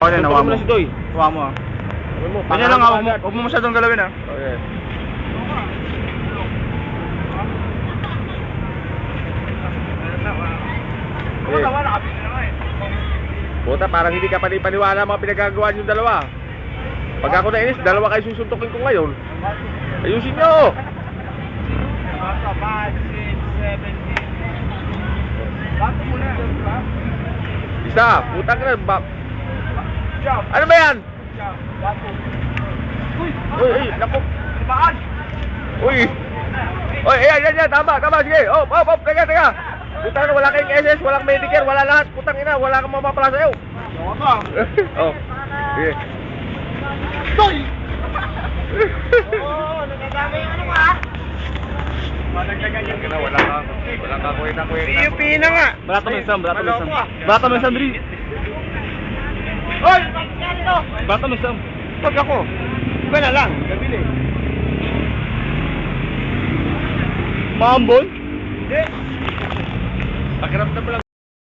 Okay, nawa mo. Si Doy. Nawa mo ah. Kanya lang ah, huwag mo masyadong galawin ah. Okay. Puta, parang hindi ka panipaniwala mga pinagagawa yung dalawa. Pag ako nainis, dalawa kayo susuntukin ko ngayon. Ayusin nyo! 5, 6, 7, 8. Bato mo na. Isa, putang ka na. Ano ba yan? Uy, naku. Baan? Uy. Uy, yan, tama, sige. Oh, teka. Putang na, wala kayong SS, walang Medicare, wala lahat. Putang ina, wala kang mapapala sa'yo. Oo ka. Oh. Sige. Doy! Oo, nagagama yung ano ka? Madagdagan yung Wala ka kwenta. PUP na nga. Barato mo isang. Bata mo isang, Dri. Hoy! Barato mo isang. Pag ako. Iba na lang, gabili. Maambon? Hindi. Pakiramdam mo lang